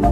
Hello,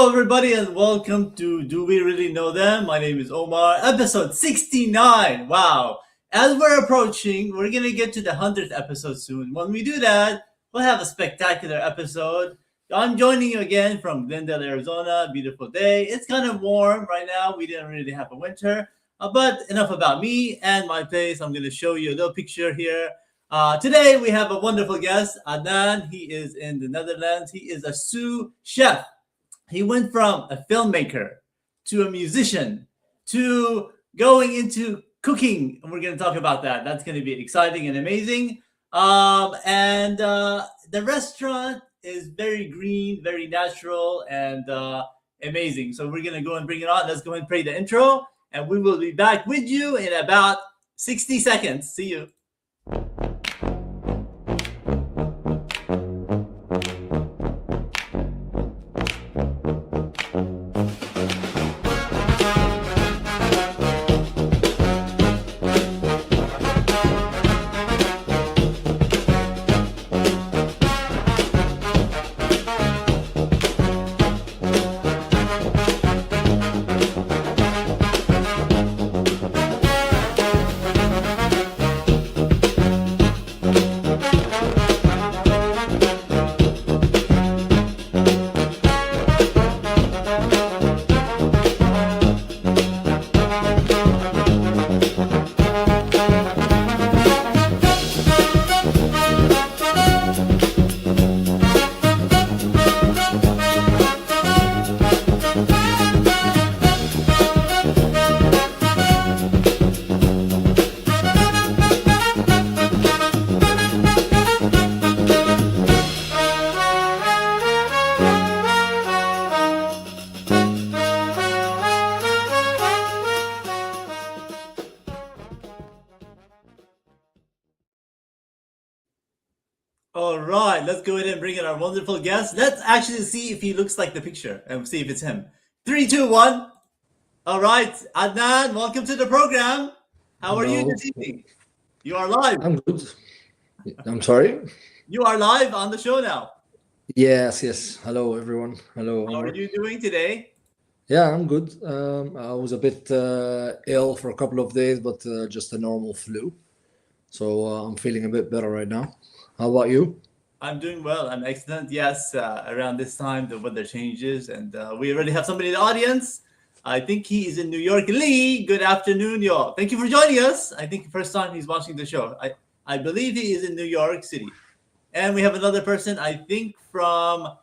everybody, and welcome to Do We Really Know Them? My name is Omar, episode 69. Wow. As we're approaching, we're going to get to the 100th episode soon. When we do that, we'll have a spectacular episode. I'm joining you again from Glendale, Arizona. Beautiful day. It's kind of warm right now. We didn't really have a winter. But enough about me and my place. I'm going to show you a little picture here. Today, we have a wonderful guest, Adnan. He is in the Netherlands. He is a sous chef. He went from a filmmaker to a musician to going into cooking. And we're going to talk about that. That's going to be exciting and amazing. The restaurant is very green, very natural, and amazing. So we're going to go and bring it on. Let's go and play the intro. And we will be back with you in about 60 seconds. See you. All right, let's go ahead and bring in our wonderful guest. Let's actually see if he looks like the picture and see if it's him. 3, 2, 1. All right, Adnan, welcome to the program. How are you Hello. this evening? You are live. I'm good. I'm sorry. You are live on the show now. Yes. Hello, everyone. Hello, How are Omar. you doing today? Yeah, I'm good. I was a bit ill for a couple of days, but just a normal flu. So I'm feeling a bit better right now. How about you? I'm doing well. I'm excellent. Yes, around this time the weather changes, and we already have somebody in the audience. I think he is in New York. Lee, good afternoon, y'all. Thank you for joining us. I think first time he's watching the show. I believe he is in New York City, and we have another person. I think from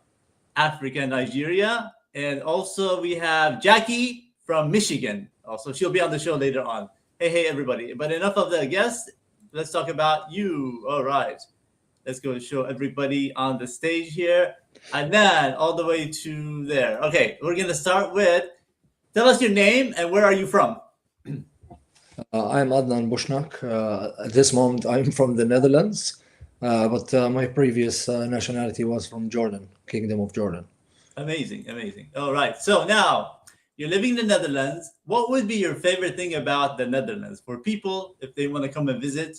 Africa, Nigeria, and also we have Jackie from Michigan. Also, she'll be on the show later on. Hey, everybody! But enough of the guests. Let's talk about you. All right. Let's go show everybody on the stage here. And then all the way to there. Okay, we're going to start with, tell us your name and where are you from? I'm Adnan Bushnak. At this moment, I'm from the Netherlands, but my previous nationality was from Jordan, Kingdom of Jordan. Amazing. All right, so now you're living in the Netherlands. What would be your favorite thing about the Netherlands? For people, if they want to come and visit,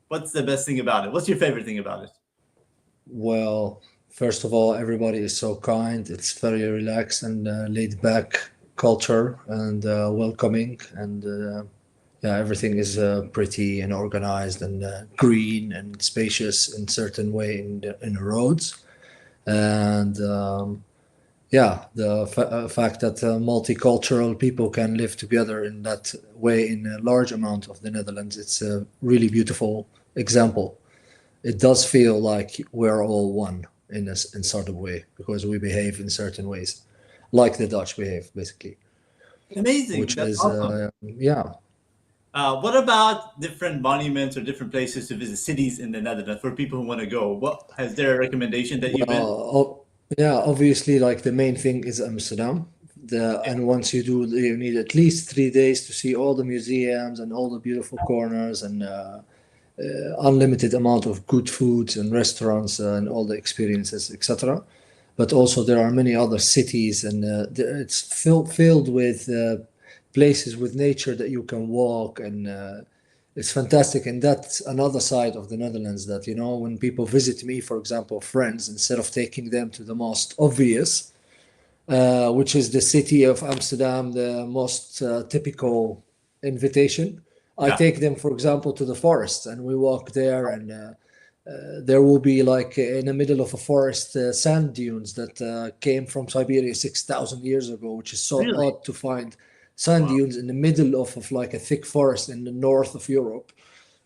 what's the best thing about it? What's your favorite thing about it? Well, first of all, everybody is so kind. It's very relaxed and laid back culture and welcoming, and yeah, everything is pretty and organized and green and spacious in certain way in the roads, and yeah, the fact that multicultural people can live together in that way in a large amount of the Netherlands, it's a really beautiful example. It does feel like we're all one in sort of way because we behave in certain ways, like the Dutch behave, basically. Amazing. Which That's is awesome. yeah. What about different monuments or different places to visit, cities in the Netherlands for people who want to go? What has there a recommendation that you've been? Yeah, obviously, like the main thing is Amsterdam. And once you do, you need at least 3 days to see all the museums and all the beautiful corners and unlimited amount of good foods and restaurants and all the experiences, etc. But also there are many other cities, and it's filled with places with nature that you can walk, and it's fantastic. And that's another side of the Netherlands that, when people visit me, for example, friends, instead of taking them to the most obvious, which is the city of Amsterdam, the most typical invitation. I Yeah. take them, for example, to the forest, and we walk there, and there will be, like, in the middle of a forest, sand dunes that came from Siberia 6,000 years ago, which is so Really? odd to find sand Wow. dunes in the middle of like a thick forest in the north of Europe.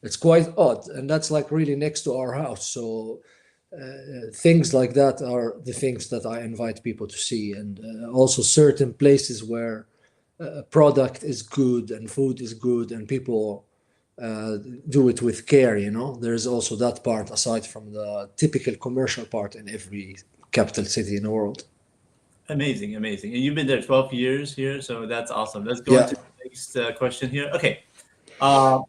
It's quite odd, and that's like really next to our house. So things like that are the things that I invite people to see, and also certain places where product is good and food is good, and people do it with care. There's also that part aside from the typical commercial part in every capital city in the world. Amazing, amazing. And you've been there 12 years here, so that's awesome. Let's go Yeah. into the next question here. Okay.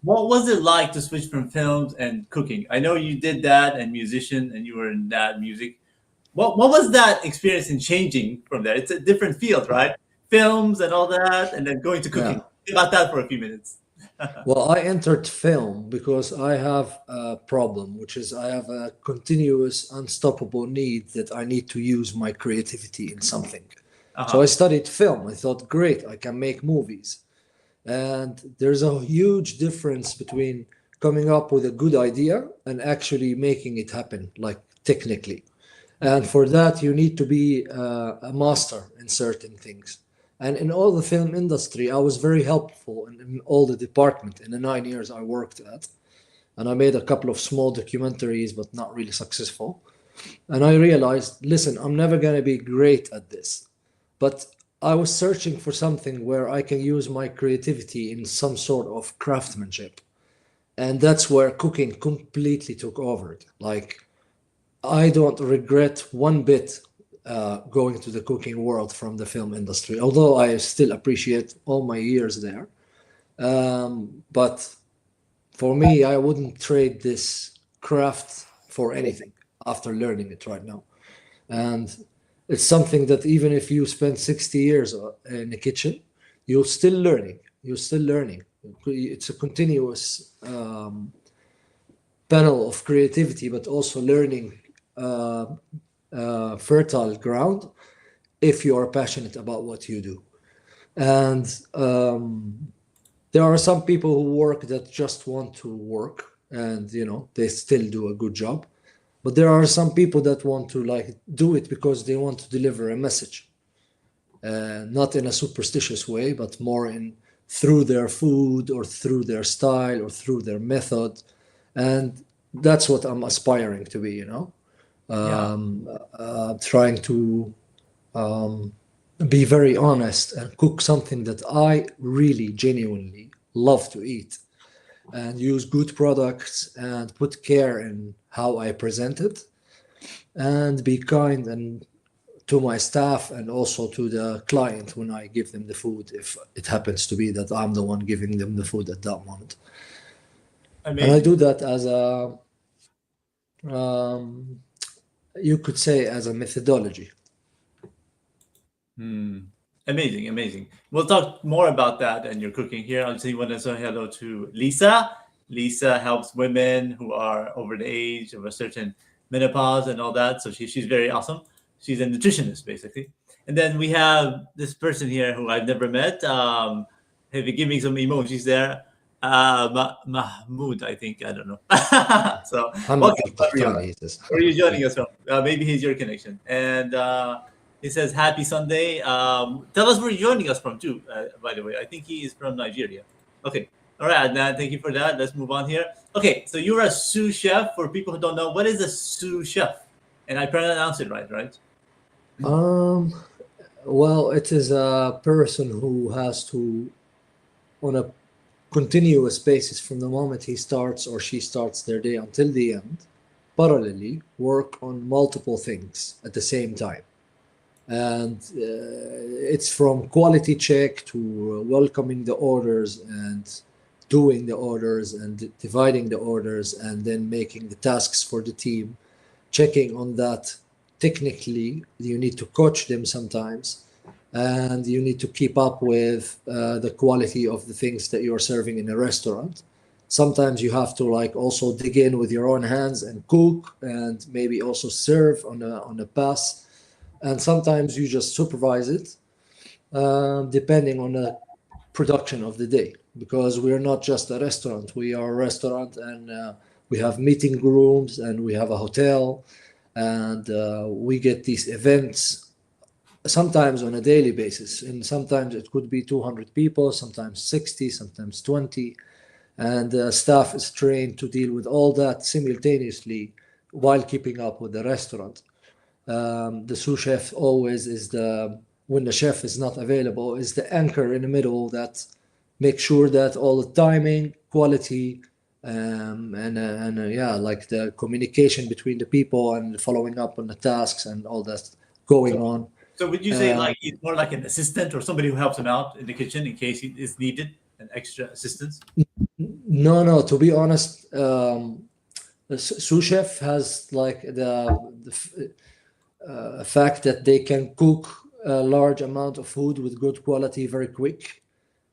What was it like to switch from films and cooking? I know you did that and musician and you were in that music. What was that experience in changing from there? It's a different field, right? Films and all that, and then going to cooking. Yeah. About that for a few minutes. Well, I entered film because I have a problem, which is I have a continuous, unstoppable need that I need to use my creativity in something. So I Uh-huh. studied film. I thought, great, I can make movies. And there's a huge difference between coming up with a good idea and actually making it happen, like technically. And Mhm. for that, you need to be a master in certain things. And in all the film industry, I was very helpful in all the department in the 9 years I worked at. And I made a couple of small documentaries, but not really successful. And I realized, listen, I'm never going to be great at this. But I was searching for something where I can use my creativity in some sort of craftsmanship. And that's where cooking completely took over it. Like, I don't regret one bit going to the cooking world from the film industry, although I still appreciate all my years there. But for me, I wouldn't trade this craft for anything after learning it right now. And it's something that even if you spend 60 years in the kitchen, you're still learning. You're still learning. It's a continuous panel of creativity, but also learning uh, fertile ground if you are passionate about what you do. And there are some people who work that just want to work, and they still do a good job. But there are some people that want to, like, do it because they want to deliver a message, not in a superstitious way, but more in through their food or through their style or through their method. And that's what I'm aspiring to be, Yeah. trying to be very honest and cook something that I really genuinely love to eat, and use good products and put care in how I present it, and be kind and to my staff and also to the client when I give them the food, if it happens to be that I'm the one giving them the food at that moment. And I Amazing. do that as a, um, you could say, as a methodology. Hmm. Amazing, amazing. We'll talk more about that and your cooking here. I just want to say hello to Lisa. Lisa helps women who are over the age of a certain menopause and all that. So she's very awesome. She's a nutritionist, basically. And then we have this person here who I've never met. If you give me some emojis there, Mahmoud, I think. I don't know. So Mohammed welcome, Al Qahtani, everyone. he says. Where are you joining us from? Maybe he's your connection. And he says, "Happy Sunday." Tell us where you're joining us from too. By the way, I think he is from Nigeria. Okay, all right, Adnan. Thank you for that. Let's move on here. Okay, so you're a sous chef. For people who don't know, what is a sous chef? And I pronounced it right, right? Um, well, it is a person who has to, on a continuous basis from the moment he starts or she starts their day until the end, parallelly work on multiple things at the same time. And it's from quality check to welcoming the orders and doing the orders and dividing the orders and then making the tasks for the team, checking on that. Technically, you need to coach them sometimes, and you need to keep up with the quality of the things that you're serving in a restaurant. Sometimes you have to like also dig in with your own hands and cook and maybe also serve on a pass. And sometimes you just supervise it, depending on the production of the day, because we're not just a restaurant. We are a restaurant, and we have meeting rooms, and we have a hotel, and we get these events sometimes on a daily basis, and sometimes it could be 200 people, sometimes 60, sometimes 20, and staff is trained to deal with all that simultaneously while keeping up with the restaurant. The sous chef always is when the chef is not available, is the anchor in the middle that makes sure that all the timing, quality, and like the communication between the people and following up on the tasks and all that going So, on. so would you say like he's more like an assistant or somebody who helps him out in the kitchen in case he is needed, an extra assistance? No, to be honest, the sous chef has like the fact that they can cook a large amount of food with good quality very quick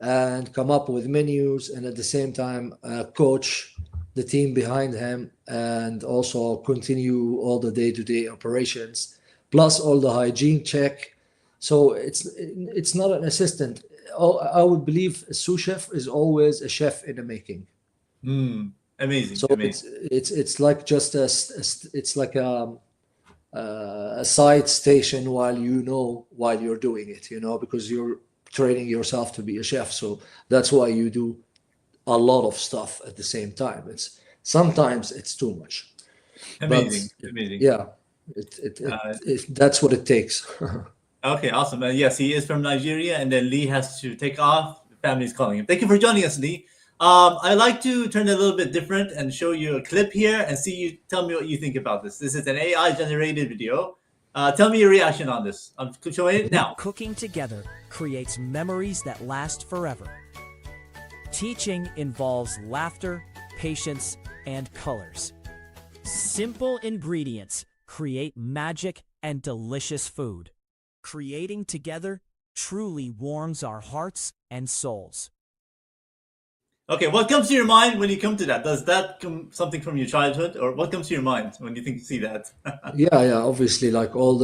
and come up with menus, and at the same time coach the team behind him and also continue all the day-to-day operations, plus all the hygiene check. So it's not an assistant. I would believe a sous chef is always a chef in the making. Amazing, So amazing. it's like just it's like a side station while you're doing it, because you're training yourself to be a chef. So that's why you do a lot of stuff at the same time. Sometimes it's too much, but Amazing, amazing. yeah, Uh, that's what it takes. okay, awesome. Yes, he is from Nigeria, and then Lee has to take off. The family's calling him. Thank you for joining us, Lee. I like to turn it a little bit different and show you a clip here and see you tell me what you think about this. This is an AI generated video. Tell me your reaction on this. I'm showing it now. Cooking together creates memories that last forever. Teaching involves laughter, patience, and colors. Simple ingredients create magic and delicious food. Creating together truly warms our hearts and souls. Okay, what comes to your mind when you come to that? Does that come something from your childhood, or what comes to your mind when you see that? Yeah, obviously, like all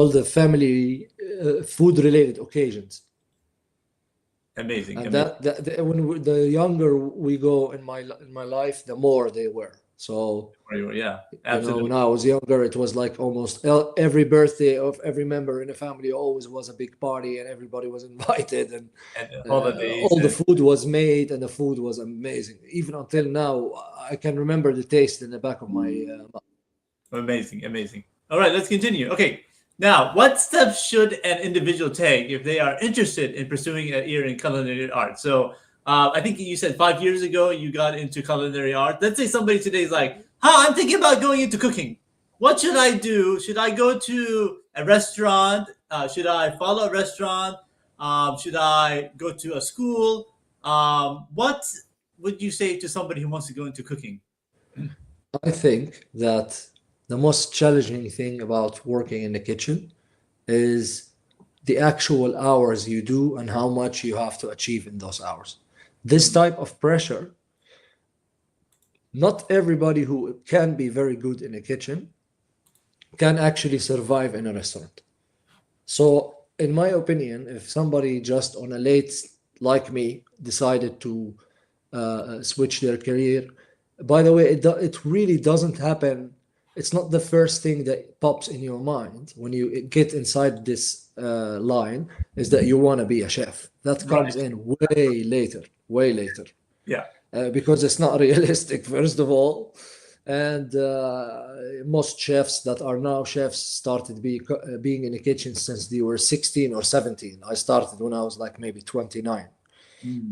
the family food related occasions. Amazing, And amazing. the younger we go in my life, the more they were. So Yeah, absolutely. when I was younger, it was like almost every birthday of every member in the family always was a big party, and everybody was invited, and And holidays. all the food was made, and the food was amazing. Even until now, I can remember the taste in the back of my mouth. Amazing, amazing. All right, let's continue. Okay, now, what steps should an individual take if they are interested in pursuing a year in culinary art? So, I think you said 5 years ago you got into culinary art. Let's say somebody today is like, I'm thinking about going into cooking. What should I do? Should I go to a restaurant? Should I follow a restaurant? Should I go to a school? What would you say to somebody who wants to go into cooking? I think that the most challenging thing about working in the kitchen is the actual hours you do and how much you have to achieve in those hours. This type of pressure, not everybody who can be very good in a kitchen can actually survive in a restaurant. So, in my opinion, if somebody just on a late, like me, decided to switch their career, by the way, it really doesn't happen. It's not the first thing that pops in your mind when you get inside this line, is that you want to be a chef. That comes Right. in way later, Yeah. because it's not realistic, first of all. And most chefs that are now chefs started being in the kitchen since they were 16 or 17. I started when I was like maybe 29,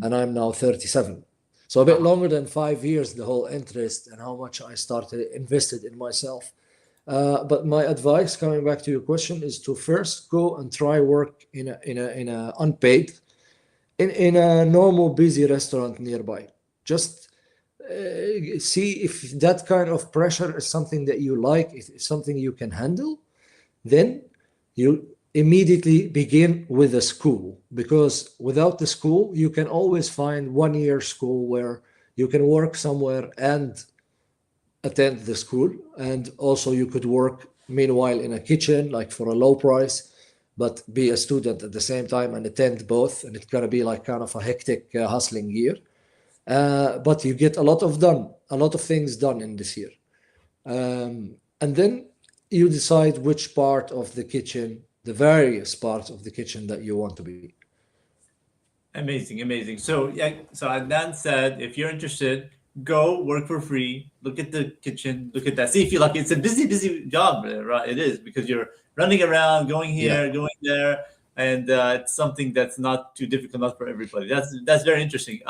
and I'm now 37. So a bit longer than 5 years, the whole interest and how much I started invested in myself. But my advice, coming back to your question, is to first go and try work in a unpaid, in a normal busy restaurant nearby. Just see if that kind of pressure is something that you like, if it's something you can handle, then you immediately begin with a school, because without the school you can always find 1 year school where you can work somewhere and attend the school, and also you could work meanwhile in a kitchen like for a low price, but be a student at the same time and attend both, and it's going to be like kind of a hectic hustling year, but you get a lot of things done in this year. And then you decide which part of the kitchen, the various parts of the kitchen that you want to be. Amazing, amazing. So yeah, so Adnan said, if you're interested, go work for free. Look at the kitchen. Look at that. See if you like it. It's a busy, busy job, right? It is because you're running around, going Yeah. here, going there, and it's something that's not too difficult, not for everybody. That's very interesting.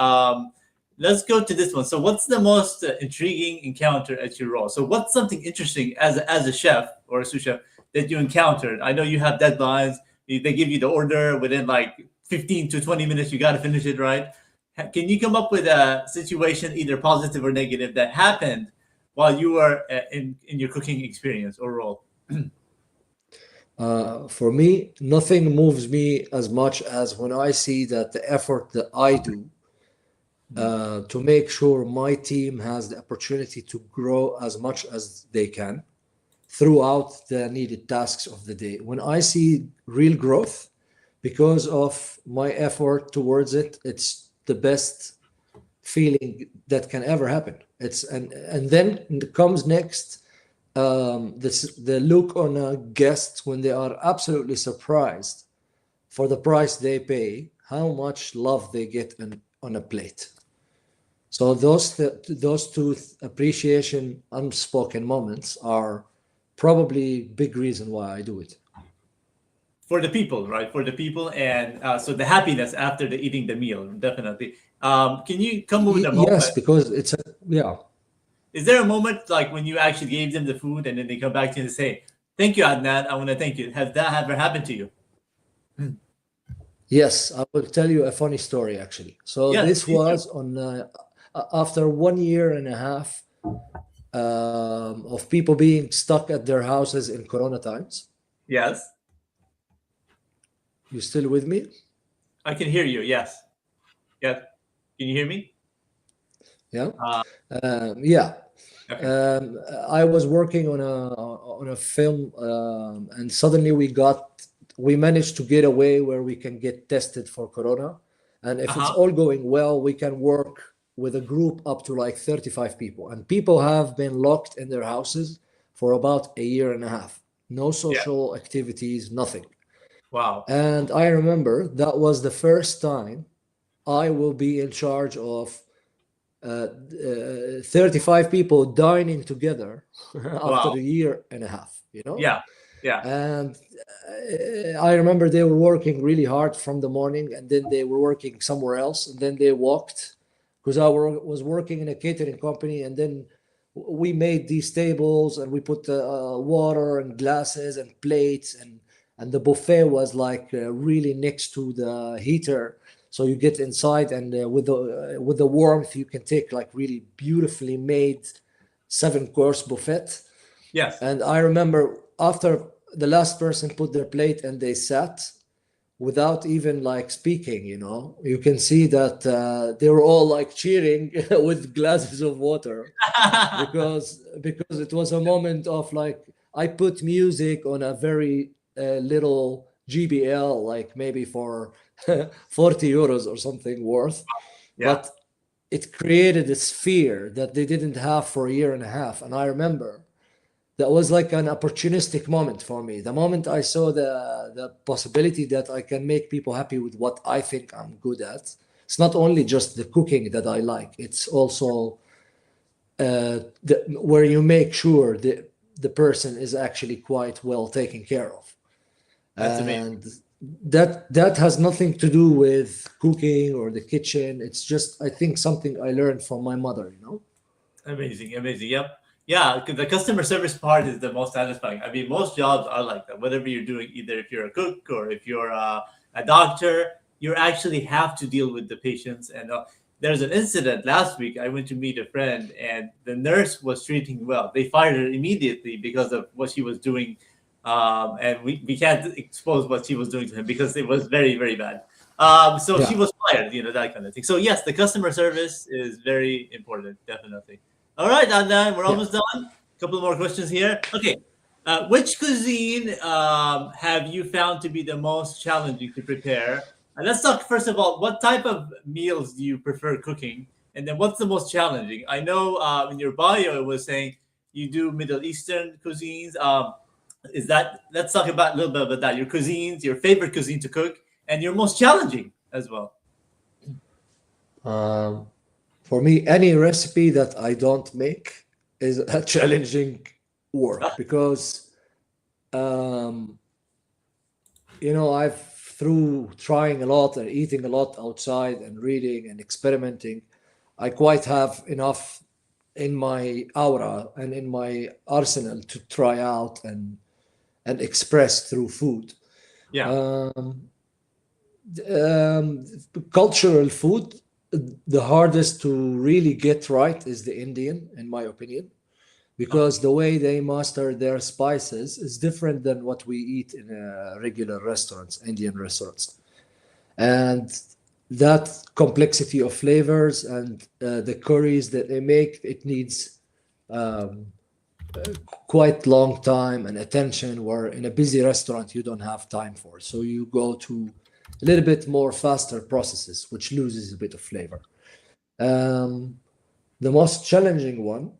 Let's go to this one. So, what's the most intriguing encounter at your role? So, what's something interesting as a chef or a sous chef that you encountered? I know you have deadlines. They give you the order within like 15 to 20 minutes. You got to finish it, right? Can you come up with a situation, either positive or negative, that happened while you were in your cooking experience or role? For me, nothing moves me as much as when I see that the effort that I do to make sure my team has the opportunity to grow as much as they can throughout the needed tasks of the day. When I see real growth because of my effort towards it, it's the best feeling that can ever happen. It's and then comes next the look on a guest when they are absolutely surprised for the price they pay, how much love they get on a plate. So those two appreciation unspoken moments are probably big reason why I do it. For the people, right? For the people, and so the happiness after the eating the meal, definitely. Can you come up with a Yes, moment? because it's a, yeah. Is there a moment like when you actually gave them the food and then they come back to you and say, "Thank you, Adnan. I want to thank you." Has that ever happened to you? Yes, I will tell you a funny story actually. So Yes, this please do. was on after 1 year and a half of people being stuck at their houses in Corona times. Yes, You still with me? I can hear you. Yes, yes. Can you hear me? Yeah. Uh, Yeah. okay. I was working on a film, and suddenly we managed to get away where we can get tested for corona, and Uh if it's huh. all going well, we can work with a group up to like 35 people, and people have been locked in their houses for about a year and a half. No Yeah. social activities, nothing. Wow. And I remember that was the first time I will be in charge of 35 people dining together after Wow. a year and a half, you know? Yeah. Yeah. And I remember they were working really hard from the morning, and then they were working somewhere else, and then they walked because was working in a catering company, and then we made these tables and we put water and glasses and plates, and the buffet was like really next to the heater, so you get inside, and with the warmth you can take like really beautifully made 7 course buffet. Yes. And I remember after the last person put their plate and they sat without even like speaking, you can see that they were all like cheering with glasses of water, because it was a moment of like, I put music on a very little GBL, like maybe for 40 euros or something worth, Yeah. but it created a sphere that they didn't have for a year and a half. And I remember that was like an opportunistic moment for me. The moment I saw the possibility that I can make people happy with what I think I'm good at. It's not only just the cooking that I like, it's also where you make sure the person is actually quite well taken care of. That's amazing. And that has nothing to do with cooking or the kitchen. It's just, I think, something I learned from my mother. Amazing, amazing. Yep. Yeah, 'cause the customer service part is the most satisfying. I mean, most jobs are like that. Whatever you're doing, either if you're a cook or if you're a doctor, you actually have to deal with the patients. And there's an incident last week. I went to meet a friend, and the nurse was treating well. They fired her immediately because of what she was doing, and we can't expose what she was doing to him because it was very, very bad. So she Yeah, was fired, that kind of thing. So yes, the customer service is very important, definitely. All right, Adnan, we're yeah. almost done. A couple more questions here. Okay, which cuisine have you found to be the most challenging to prepare? And let's talk first of all, what type of meals do you prefer cooking? And then what's the most challenging? I know in your bio it was saying you do Middle Eastern cuisines. Is that, let's talk about a little bit about that. Your cuisines, your favorite cuisine to cook, and your most challenging as well. Um, for me, any recipe that I don't make is a challenging work because um, I've through trying a lot and eating a lot outside and reading and experimenting, I quite have enough in my aura and in my arsenal to try out and express through food. Yeah. Um, um, Cultural food, the hardest to really get right is the Indian, in my opinion, because the way they master their spices is different than what we eat in regular restaurants, Indian restaurants. And that complexity of flavors and the curries that they make, it needs um, quite long time and attention, where in a busy restaurant you don't have time for. So you go to a little bit more faster processes, which loses a bit of flavor. Um, the most challenging one,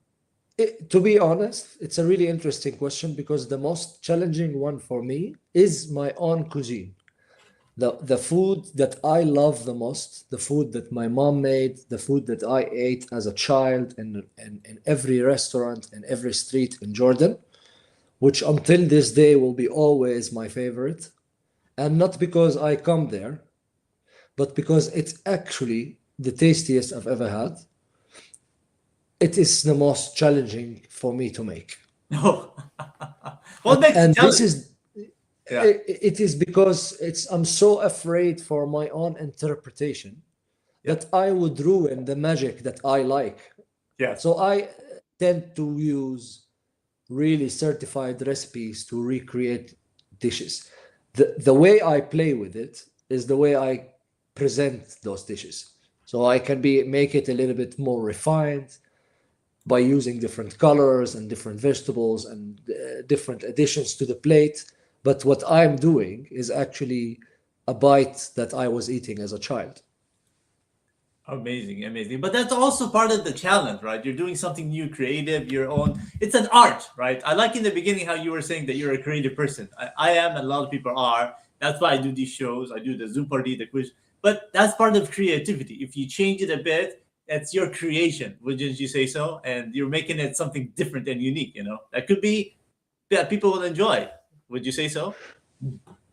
to be honest, it's a really interesting question because the most challenging one for me is my own cuisine. The food that I love the most, the food that my mom made, the food that I ate as a child in every restaurant in every street in Jordan, which until this day will be always my favorite. And not because I come there, but because it's actually the tastiest I've ever had. It is the most challenging for me to make. No. What makes it And this challenging? is Yeah. it is because I'm so afraid for my own interpretation Yeah. that I would ruin the magic that I like. Yes. So I tend to use really certified recipes to recreate dishes. The way I play with it is the way I present those dishes. So I can make it a little bit more refined by using different colors and different vegetables and different additions to the plate. But what I'm doing is actually a bite that I was eating as a child. Amazing, amazing. But that's also part of the challenge, right? You're doing something new, creative, your own. It's an art, right? I like in the beginning how you were saying that you're a creative person. I am, and a lot of people are. That's why I do these shows. I do the Zoom party, the quiz. But that's part of creativity. If you change it a bit, it's your creation, wouldn't you say so? And you're making it something different and unique. That could be that people will enjoy. Would you say so?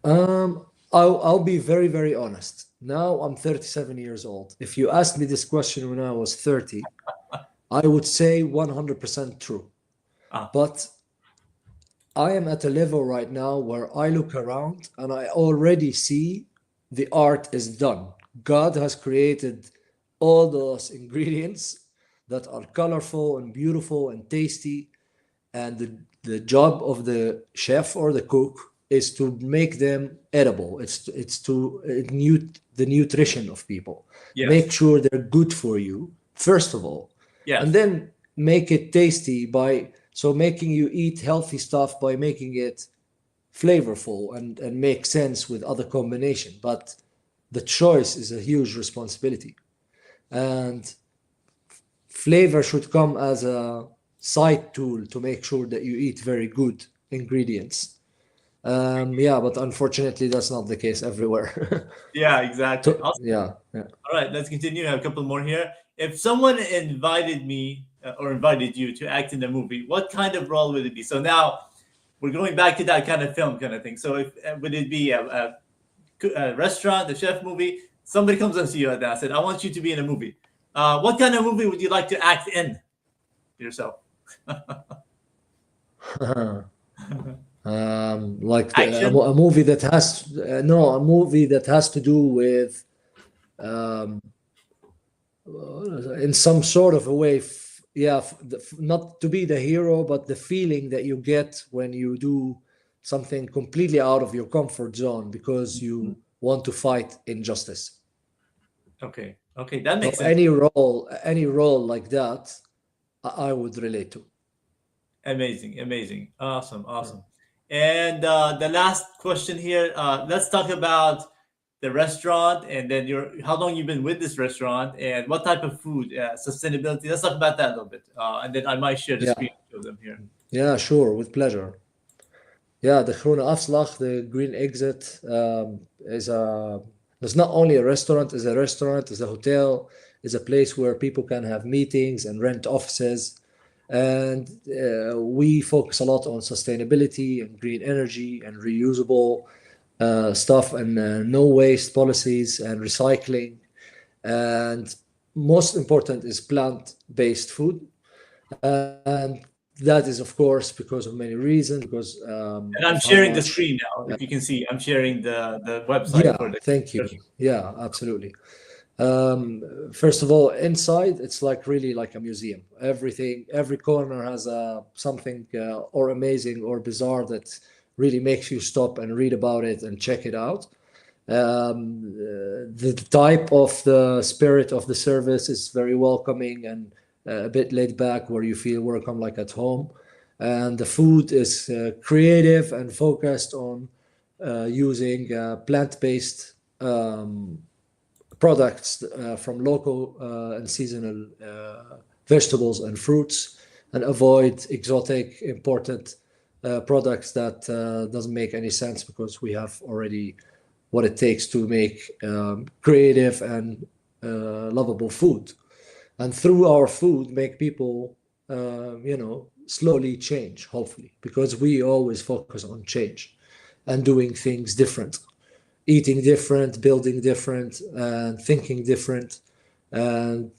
I'll be very, very honest. Now I'm 37 years old. If you asked me this question when I was 30, I would say 100% true. Ah, But I am at a level right now where I look around and I already see the art is done. God has created all those ingredients that are colorful and beautiful and tasty. And the job of the chef or the cook is to make them edible. It's to the nutrition of people. yes, Make sure they're good for you, first of all, and yes. then make it tasty by making you eat healthy stuff by making it flavorful and make sense with other combination. But the choice is a huge responsibility, and flavor should come as a side tool to make sure that you eat very good ingredients. Yeah, but unfortunately, that's not the case everywhere. Yeah, exactly. Yeah, yeah. All right, let's continue. I have a couple more here. If someone invited me or invited you to act in a movie, what kind of role would it be? So now we're going back to that kind of film kind of thing. So if would it be a restaurant, a chef movie? Somebody comes up to you and I said, "I want you to be in a movie." What kind of movie would you like to act in yourself? Like Action? a movie that has no, a movie that has to do with um, in some sort of a way, yeah, not to be the hero, but the feeling that you get when you do something completely out of your comfort zone because you want to fight injustice. Okay. Okay, that So makes sense. any role like that, I would relate to. Amazing, amazing. Awesome, Yeah. awesome. And the last question here, let's talk about the restaurant and then how long you've been with this restaurant and what type of food, sustainability. Let's talk about that a little bit. And then I might share the Yeah, screen and show them here. yeah, sure, with pleasure. Yeah, the Groene Afslag, the Green Exit, is a it's not only a restaurant, it's a hotel, it's a place where people can have meetings and rent offices. And we focus a lot on sustainability and green energy and reusable stuff and no waste policies and recycling. And most important is plant-based food. And that is, of course, because of many reasons, because And I'm of how sharing the much. screen now. If you can see, I'm sharing the website for Yeah, the thank you. restaurant. Yeah, absolutely. First of all, inside it's like really like a museum. Everything, every corner has something or amazing or bizarre that really makes you stop and read about it and check it out. The type of the spirit of the service is very welcoming and a bit laid back, where you feel welcome like at home. And the food is creative and focused on using plant-based products from local and seasonal vegetables and fruits, and avoid exotic imported products that doesn't make any sense, because we have already what it takes to make creative and lovable food, and through our food make people slowly change, hopefully, because we always focus on change and doing things different, eating different, building different, and thinking different, and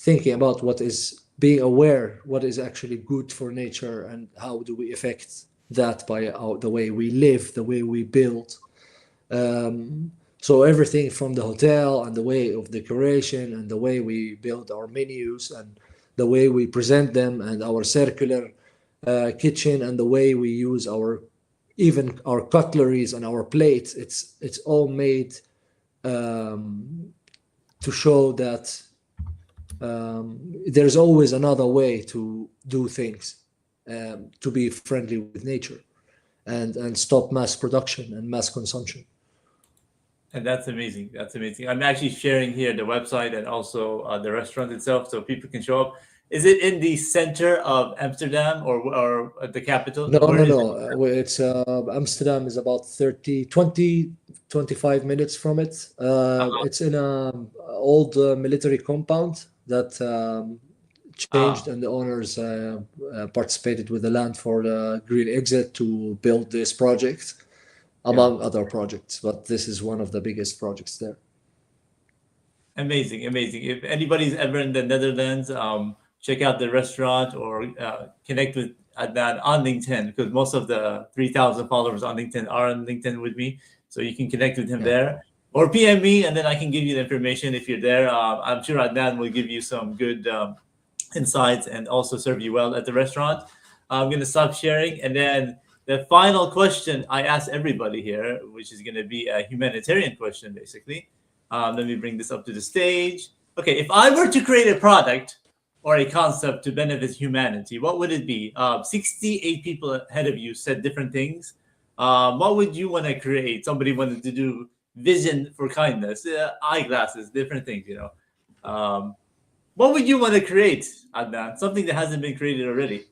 thinking about what is being aware, what is actually good for nature, and how do we affect that by the way we live, the way we build. So everything from the hotel and the way of decoration and the way we build our menus and the way we present them and our circular kitchen and the way we use our even our cutleries and our plates, it's all made to show that there's always another way to do things, to be friendly with nature and stop mass production and mass consumption. And that's amazing. That's amazing. I'm actually sharing here the website and also the restaurant itself, so people can show up. Is it in the center of Amsterdam or at the capital? No, Where no, is it? no. It's Amsterdam is about 30, 20, 25 minutes from it. It's in a old military compound that changed, Ah, and the owners participated with the land for the Green Exit to build this project, yeah. among other projects. But this is one of the biggest projects there. Amazing, amazing. If anybody's ever in the Netherlands, check out the restaurant or connect with Adnan on LinkedIn, because most of the 3,000 followers on LinkedIn are on LinkedIn with me. So you can connect with him Yeah, there or PM me, and then I can give you the information if you're there. I'm sure Adnan will give you some good insights and also serve you well at the restaurant. I'm going to stop sharing. And then the final question I ask everybody here, which is going to be a humanitarian question, basically. Let me bring this up to the stage. Okay, if I were to create a product or a concept to benefit humanity, what would it be? 68 people ahead of you said different things. What would you want to create? Somebody wanted to do vision for kindness, eyeglasses, different things, you know. What would you want to create, Adnan? Something that hasn't been created already.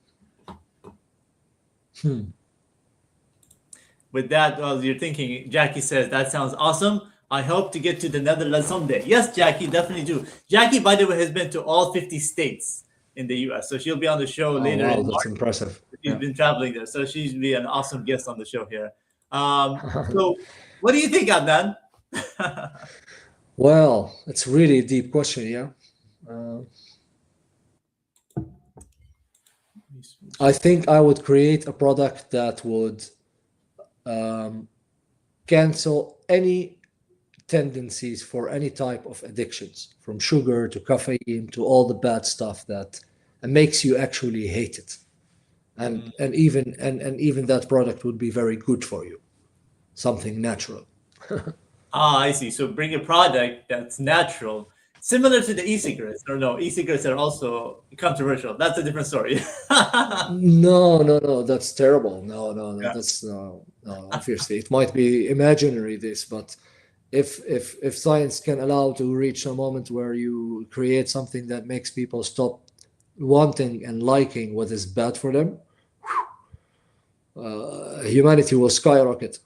With that, while you're thinking, Jackie says, that sounds awesome. I hope to get to the Netherlands someday. Yes, Jackie, definitely do. Jackie, by the way, has been to all 50 states in the US. So she'll be on the show oh later wow, in that's March. impressive. She's Yeah. been traveling there. So she's be an awesome guest on the show here. So what do you think, Adnan? Well, it's really a deep question. Yeah. Uh, I think I would create a product that would cancel any tendencies for any type of addictions, from sugar to caffeine to all the bad stuff that makes you actually hate it. And even that product would be very good for you, something natural. Ah, I see. So bring a product that's natural, similar to the e-cigarettes. Or no, e-cigarettes are also controversial. That's a different story. No, that's terrible. No, Yeah. that's no. Obviously, it might be imaginary this, but if science can allow to reach a moment where you create something that makes people stop wanting and liking what is bad for them, humanity will skyrocket.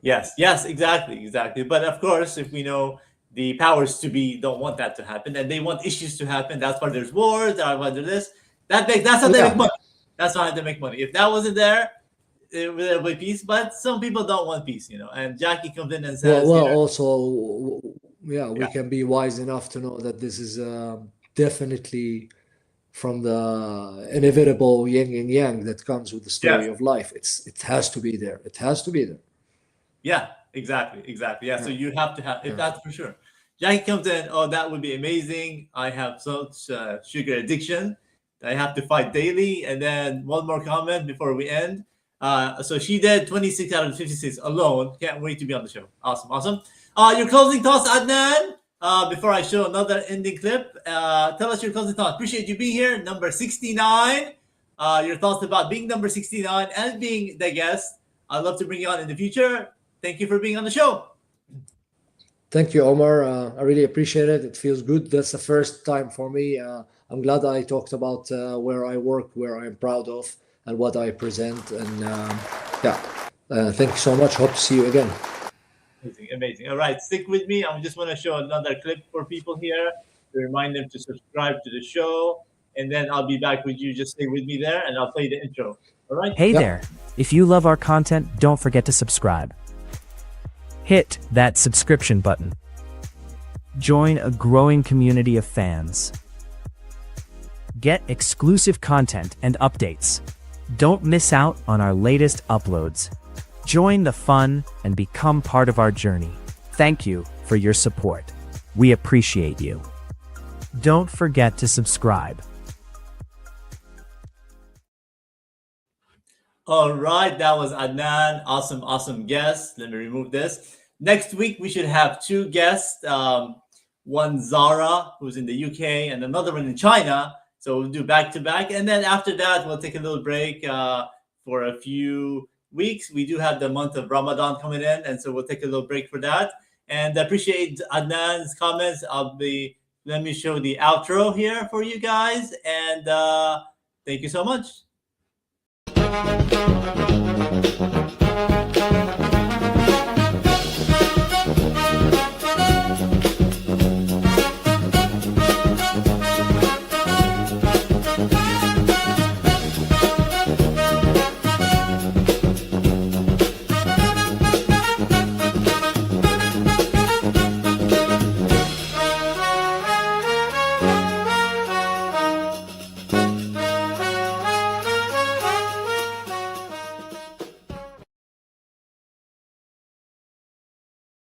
Yes, exactly. But of course, if we know the powers to be don't want that to happen, and they want issues to happen, that's why there's wars. That's why there's this. That's how they make Yeah. money. That's how they make money. If that wasn't there, it would be peace. But some people don't want peace, And Jackie comes in and Well, says, well, also, yeah, yeah, we can be wise enough to know that this is definitely from the inevitable yin and yang that comes with the yes, story of life. It has to be there. It has to be there. yeah, exactly. Yeah, so Yeah, you have to have if yeah. that's for sure. Jackie comes in, oh, that would be amazing. I have such sugar addiction that I have to fight daily. And then one more comment before we end. So she did 26 out of 56 alone. Can't wait to be on the show. Awesome. Your closing thoughts, Adnan. Before I show another ending clip, tell us your closing thoughts. Appreciate you being here, number 69. Your thoughts about being number 69 and being the guest. I'd love to bring you on in the future. Thank you for being on the show. Thank you, Omar. I really appreciate it. It feels good. That's the first time for me. I'm glad I talked about where I work, where I'm proud of, and what I present. And yeah, thank you so much. Hope to see you again. Amazing. All right, stick with me. I just want to show another clip for people here to remind them to subscribe to the show. And then I'll be back with you. Just stay with me there and I'll play the intro. All right? Hey Yeah. there! If you love our content, don't forget to subscribe. Hit that subscription button. Join a growing community of fans. Get exclusive content and updates. Don't miss out on our latest uploads. Join the fun and become part of our journey. Thank you for your support. We appreciate you. Don't forget to subscribe. All right, that was Adnan. Awesome guest. Let me remove this. Next week, we should have two guests. One Zara, who's in the UK, and another one in China. So we'll do back to back. And then after that, we'll take a little break for a few weeks. We do have the month of Ramadan coming in, and so we'll take a little break for that. And I appreciate Adnan's comments. Let me show the outro here for you guys. And thank you so much.